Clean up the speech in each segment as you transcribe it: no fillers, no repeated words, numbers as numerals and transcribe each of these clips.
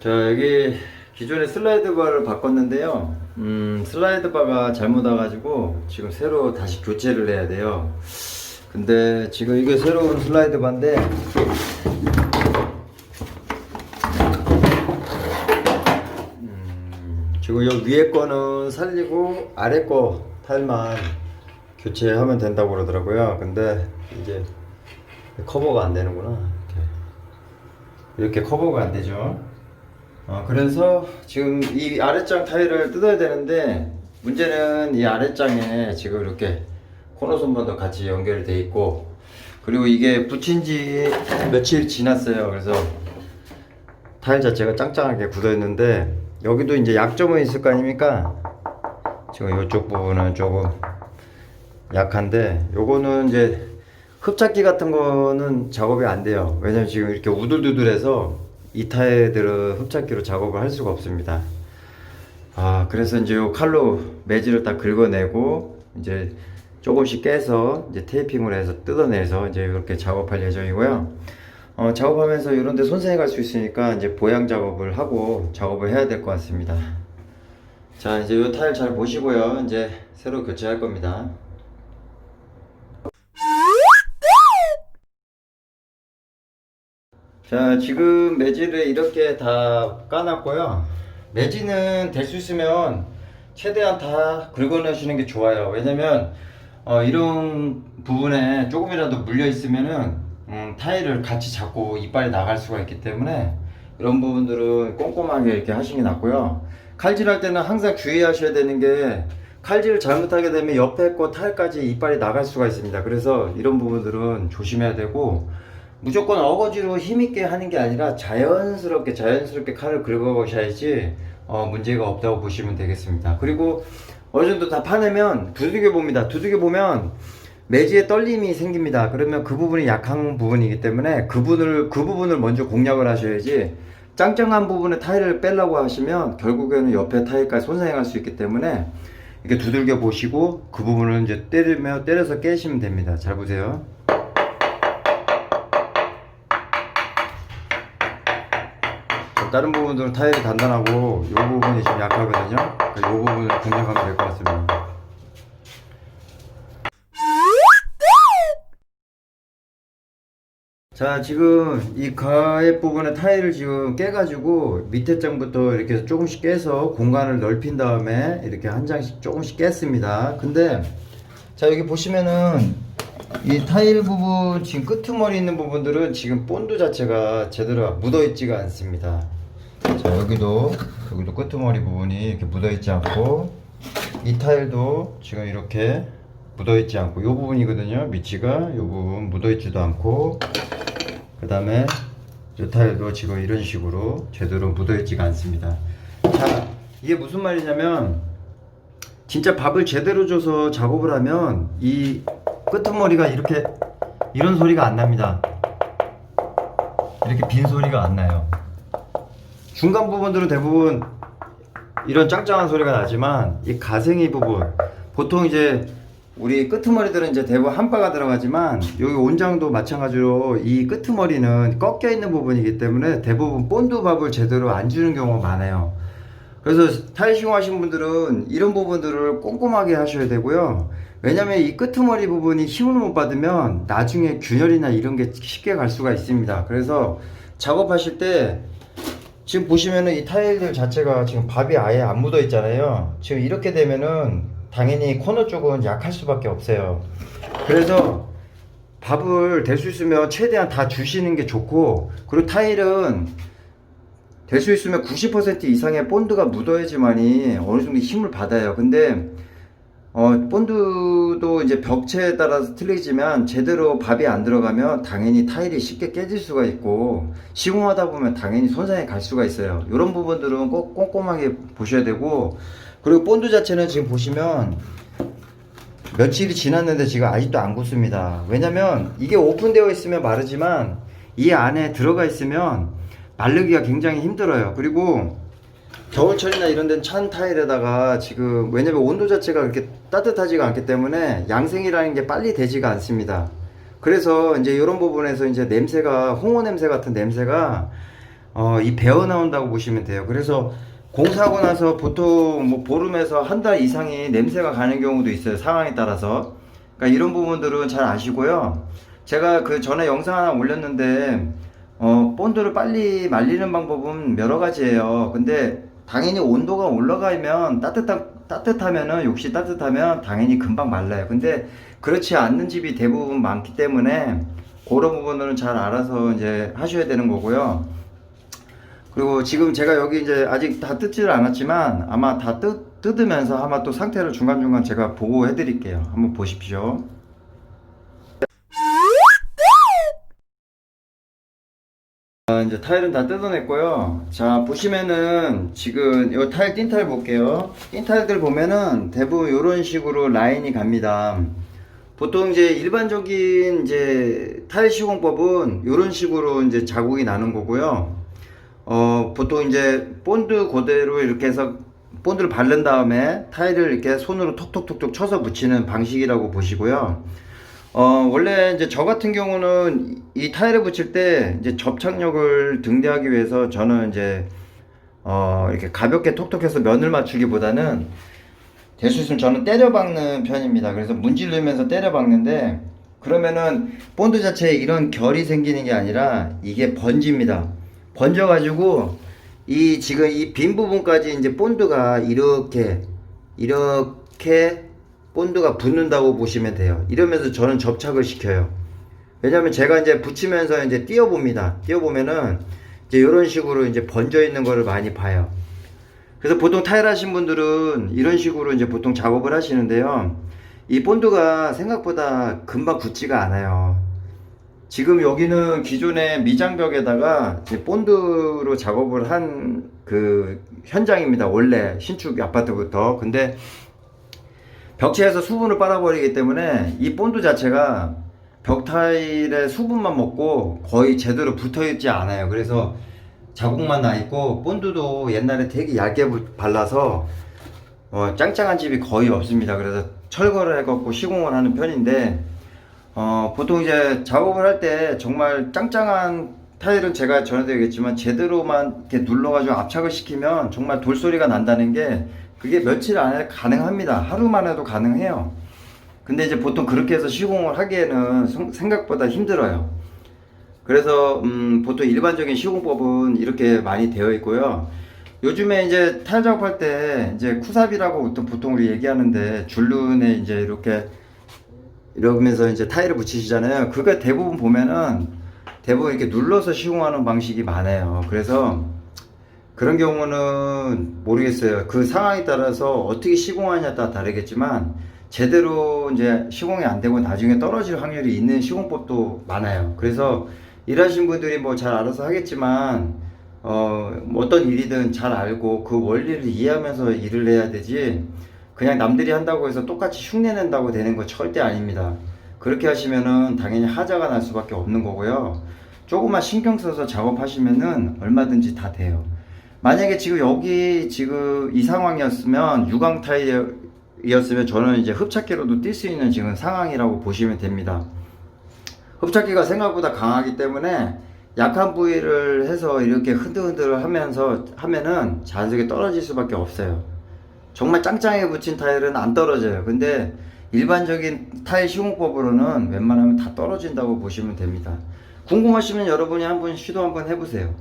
자, 여기 기존의 슬라이드 바를 바꿨는데요. 슬라이드 바가 잘못 와가지고 지금 새로 다시 교체를 해야 돼요. 근데 지금 이게 새로운 슬라이드 바인데 지금 여기 위에 거는 살리고 아래 거 타일만 교체하면 된다고 그러더라고요. 근데 이게 커버가 안 되는구나. 이렇게 커버가 안 되죠. 그래서 지금 이 아랫장 타일을 뜯어야 되는데 문제는 이 아랫장에 지금 이렇게 코너 선반도 같이 연결돼 있고, 그리고 이게 붙인 지 며칠 지났어요. 그래서 타일 자체가 짱짱하게 굳어 있는데 여기도 이제 약점은 있을 거 아닙니까? 지금 이쪽 부분은 조금 약한데, 요거는 이제 흡착기 같은 거는 작업이 안 돼요. 왜냐면 지금 이렇게 우들두들해서 이 타일들은 흡착기로 작업을 할 수가 없습니다. 그래서 이제 요 칼로 매질을 다 긁어내고 이제 조금씩 깨서 이제 테이핑을 해서 뜯어내서 이제 이렇게 작업할 예정이고요. 작업하면서 이런 데 손상이 갈 수 있으니까 이제 보양 작업을 하고 작업을 해야 될 것 같습니다. 자, 이제 요 타일 잘 보시고요. 이제 새로 교체할 겁니다. 자, 지금 매질을 이렇게 다 까놨고요. 매질은 될 수 있으면 최대한 다 긁어내시는 게 좋아요. 왜냐면 이런 부분에 조금이라도 물려 있으면은 타일을 같이 잡고 이빨이 나갈 수가 있기 때문에 이런 부분들은 꼼꼼하게 이렇게 하시는 게 낫고요. 칼질할 때는 항상 주의하셔야 되는 게, 칼질을 잘못하게 되면 옆에 거 타일까지 이빨이 나갈 수가 있습니다. 그래서 이런 부분들은 조심해야 되고, 무조건 어거지로 힘있게 하는 게 아니라 자연스럽게 칼을 긁어보셔야지 문제가 없다고 보시면 되겠습니다. 그리고 어느 정도 다 파내면 두들겨 봅니다. 두들겨 보면 매지에 떨림이 생깁니다. 그러면 그 부분이 약한 부분이기 때문에 그 부분을 먼저 공략을 하셔야지, 짱짱한 부분에 타일을 빼려고 하시면 결국에는 옆에 타일까지 손상이 갈 수 있기 때문에 이렇게 두들겨 보시고 그 부분을 이제 때려서 깨시면 됩니다. 잘 보세요. 다른 부분들은 타일이 단단하고 이 부분이 좀 약하거든요. 이 부분을 공략하면 될 것 같습니다. 자, 지금 이 가액 부분에 타일을 지금 깨가지고 밑에 장부터 이렇게 조금씩 깨서 공간을 넓힌 다음에 이렇게 한 장씩 조금씩 깼습니다. 근데 자, 여기 보시면은 이 타일 부분 지금 끄트머리 있는 부분들은 지금 본드 자체가 제대로 묻어 있지가 않습니다. 자, 여기도 끄트머리 부분이 이렇게 묻어 있지 않고, 이 타일도 지금 이렇게 묻어 있지 않고, 이 부분이거든요. 밑이가 이 부분 묻어 있지도 않고, 그 다음에 이 타일도 지금 이런 식으로 제대로 묻어 있지가 않습니다. 자, 이게 무슨 말이냐면, 진짜 밥을 제대로 줘서 작업을 하면 이 끄트머리가 이렇게 이런 소리가 안 납니다. 이렇게 빈 소리가 안 나요. 중간 부분들은 대부분 이런 짱짱한 소리가 나지만 이 가생이 부분, 보통 이제 우리 끄트머리들은 이제 대부분 한바가 들어가지만 여기 온장도 마찬가지로 이 끄트머리는 꺾여 있는 부분이기 때문에 대부분 본드 밥을 제대로 안 주는 경우가 많아요. 그래서 타일 시공하신 분들은 이런 부분들을 꼼꼼하게 하셔야 되고요. 왜냐면 이 끄트머리 부분이 힘을 못 받으면 나중에 균열이나 이런 게 쉽게 갈 수가 있습니다. 그래서 작업하실 때 지금 보시면은 이 타일들 자체가 지금 밥이 아예 안 묻어 있잖아요. 지금 이렇게 되면은 당연히 코너 쪽은 약할 수밖에 없어요. 그래서 밥을 될 수 있으면 최대한 다 주시는 게 좋고, 그리고 타일은 될 수 있으면 90% 이상의 본드가 묻어야지만이 어느 정도 힘을 받아요. 근데 본드도 이제 벽체에 따라서 틀리지만 제대로 밥이 안 들어가면 당연히 타일이 쉽게 깨질 수가 있고, 시공하다 보면 당연히 손상이 갈 수가 있어요. 이런 부분들은 꼭 꼼꼼하게 보셔야 되고, 그리고 본드 자체는 지금 보시면 며칠이 지났는데 지금 아직도 안 굳습니다. 왜냐면 이게 오픈되어 있으면 마르지만 이 안에 들어가 있으면 마르기가 굉장히 힘들어요. 그리고 겨울철이나 이런 데는 찬 타일에다가 지금, 왜냐면 온도 자체가 그렇게 따뜻하지가 않기 때문에 양생이라는 게 빨리 되지가 않습니다. 그래서 이제 이런 부분에서 이제 냄새가, 홍어 냄새 같은 냄새가 이 배어 나온다고 보시면 돼요. 그래서 공사하고 나서 보통 뭐 보름에서 한 달 이상이 냄새가 가는 경우도 있어요. 상황에 따라서. 그러니까 이런 부분들은 잘 아시고요. 제가 그 전에 영상 하나 올렸는데 본드를 빨리 말리는 방법은 여러 가지예요. 근데 당연히 온도가 올라가면 따뜻하면은 욕실 따뜻하면 당연히 금방 말라요. 근데 그렇지 않는 집이 대부분 많기 때문에 그런 부분들은 잘 알아서 이제 하셔야 되는 거고요. 그리고 지금 제가 여기 이제 아직 다 뜯지를 않았지만 아마 다 뜯으면서 아마 또 상태를 중간중간 제가 보고해 드릴게요. 한번 보십시오. 이제 타일은 다 뜯어냈고요. 자, 보시면은 지금 이 타일, 띵 타일 볼게요. 띵 타일들 보면은 대부분 이런 식으로 라인이 갑니다. 보통 이제 일반적인 이제 타일 시공법은 이런 식으로 이제 자국이 나는 거고요. 보통 이제 본드 그대로 이렇게 해서 본드를 바른 다음에 타일을 이렇게 손으로 톡톡톡톡 쳐서 붙이는 방식이라고 보시고요. 원래 이제 저 같은 경우는 이 타일을 붙일 때 이제 접착력을 등대하기 위해서 저는 이제 이렇게 가볍게 톡톡해서 면을 맞추기보다는 될 수 있으면 저는 때려 박는 편입니다. 그래서 문지르면서 때려 박는데 그러면은 본드 자체에 이런 결이 생기는 게 아니라 이게 번집니다. 번져 가지고 이 지금 이 빈 부분까지 이제 본드가 이렇게 본드가 붙는다고 보시면 돼요. 이러면서 저는 접착을 시켜요. 왜냐면 제가 이제 붙이면서 이제 띄워봅니다. 띄워보면은 이제 이런 식으로 이제 번져 있는 거를 많이 봐요. 그래서 보통 타일 하신 분들은 이런 식으로 이제 보통 작업을 하시는데요. 이 본드가 생각보다 금방 붙지가 않아요. 지금 여기는 기존의 미장벽에다가 이제 본드로 작업을 한 그 현장입니다. 원래 신축 아파트부터. 근데 벽체에서 수분을 빨아버리기 때문에 이 본드 자체가 벽 타일의 수분만 먹고 거의 제대로 붙어 있지 않아요. 그래서 자국만 나 있고 본드도 옛날에 되게 얇게 발라서 짱짱한 집이 거의 없습니다. 그래서 철거를 해갖고 시공을 하는 편인데 보통 이제 작업을 할 때 정말 짱짱한 타일은 제가 전해드리겠지만 제대로만 이렇게 눌러가지고 압착을 시키면 정말 돌소리가 난다는 게 그게 며칠 안에 가능합니다. 하루만 해도 가능해요. 근데 이제 보통 그렇게 해서 시공을 하기에는 생각보다 힘들어요. 그래서 보통 일반적인 시공법은 이렇게 많이 되어 있고요. 요즘에 이제 타일 작업할 때 이제 쿠삽이라고 보통 우리 얘기하는데 줄눈에 이제 이러면서 이제 타일을 붙이시잖아요. 그거 대부분 보면은 대부분 이렇게 눌러서 시공하는 방식이 많아요. 그래서 그런 경우는 모르겠어요. 그 상황에 따라서 어떻게 시공하냐에 따라 다르겠지만 제대로 이제 시공이 안 되고 나중에 떨어질 확률이 있는 시공법도 많아요. 그래서 일하신 분들이 뭐 잘 알아서 하겠지만 어떤 일이든 잘 알고 그 원리를 이해하면서 일을 해야 되지 그냥 남들이 한다고 해서 똑같이 흉내낸다고 되는 거 절대 아닙니다. 그렇게 하시면은 당연히 하자가 날 수밖에 없는 거고요. 조금만 신경 써서 작업하시면은 얼마든지 다 돼요. 만약에 지금 여기 지금 이 상황이었으면 유광 타일이었으면 저는 이제 흡착기로도 뛸 수 있는 지금 상황이라고 보시면 됩니다. 흡착기가 생각보다 강하기 때문에 약한 부위를 해서 이렇게 흔들흔들 하면서 하면은 자연스럽게 떨어질 수밖에 없어요. 정말 짱짱하게 붙인 타일은 안 떨어져요. 근데 일반적인 타일 시공법으로는 웬만하면 다 떨어진다고 보시면 됩니다. 궁금하시면 여러분이 한번 시도 한번 해보세요.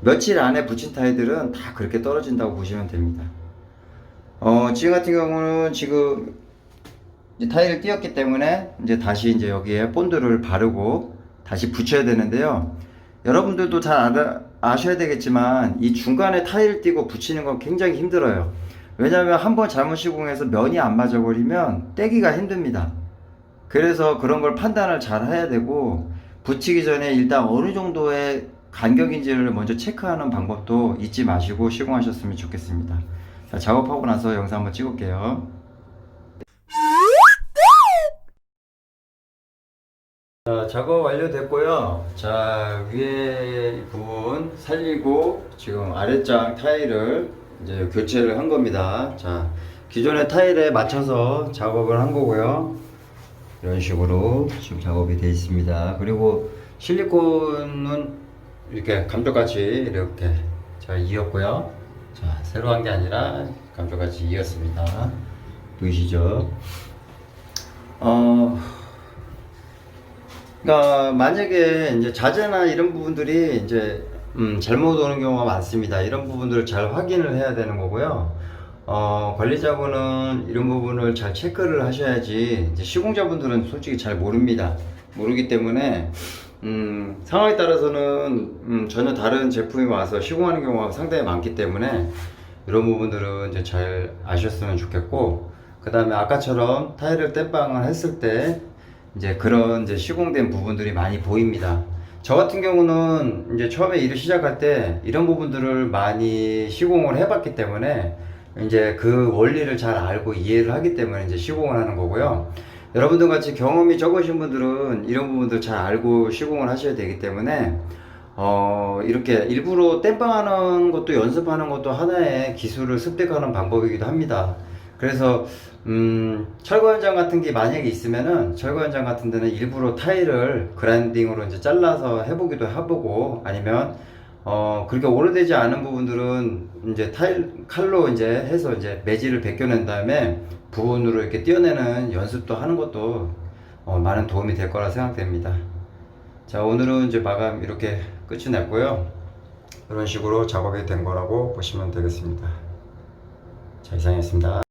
며칠 안에 붙인 타일들은 다 그렇게 떨어진다고 보시면 됩니다. 지금 같은 경우는 지금 이제 타일을 띄었기 때문에 이제 다시 이제 여기에 본드를 바르고 다시 붙여야 되는데요. 여러분들도 잘 아셔야 되겠지만 이 중간에 타일을 띄고 붙이는 건 굉장히 힘들어요. 왜냐하면 한번 잘못 시공해서 면이 안 맞아 버리면 떼기가 힘듭니다. 그래서 그런 걸 판단을 잘 해야 되고 붙이기 전에 일단 어느 정도의 간격인지를 먼저 체크하는 방법도 잊지 마시고 시공하셨으면 좋겠습니다. 자, 작업하고 나서 영상 한번 찍을게요. 자, 작업 완료됐고요. 자, 위에 부분 살리고 지금 아랫장 타일을 이제 교체를 한 겁니다. 자, 기존의 타일에 맞춰서 작업을 한 거고요. 이런 식으로 지금 작업이 되어 있습니다. 그리고 실리콘은 이렇게 감쪽같이 이렇게 자 이었고요. 자 새로 한 게 아니라 감쪽같이 이었습니다. 보이시죠? 그러니까 만약에 이제 자재나 이런 부분들이 이제 잘못 오는 경우가 많습니다. 이런 부분들을 잘 확인을 해야 되는 거고요. 관리자분은 이런 부분을 잘 체크를 하셔야지. 이제 시공자분들은 솔직히 잘 모릅니다. 모르기 때문에 상황에 따라서는 전혀 다른 제품이 와서 시공하는 경우가 상당히 많기 때문에 이런 부분들은 이제 잘 아셨으면 좋겠고, 그 다음에 아까처럼 타일을 땜빵을 했을 때 이제 그런 이제 시공된 부분들이 많이 보입니다. 저 같은 경우는 이제 처음에 일을 시작할 때 이런 부분들을 많이 시공을 해봤기 때문에 이제 그 원리를 잘 알고 이해를 하기 때문에 이제 시공을 하는 거고요. 여러분들 같이 경험이 적으신 분들은 이런 부분들 잘 알고 시공을 하셔야 되기 때문에 이렇게 일부러 땜빵하는 것도 연습하는 것도 하나의 기술을 습득하는 방법이기도 합니다. 그래서 철거 현장 같은 게 만약에 있으면은 철거 현장 같은 데는 일부러 타일을 그라인딩으로 이제 잘라서 해보기도 해보고, 아니면 그렇게 오래되지 않은 부분들은 이제 타일 칼로 이제 해서 이제 매질을 벗겨낸 다음에 부분으로 이렇게 떼어내는 연습도 하는 것도 많은 도움이 될 거라 생각됩니다. 자, 오늘은 이제 마감 이렇게 끝이 났고요. 이런 식으로 작업이 된 거라고 보시면 되겠습니다. 자, 이상이었습니다.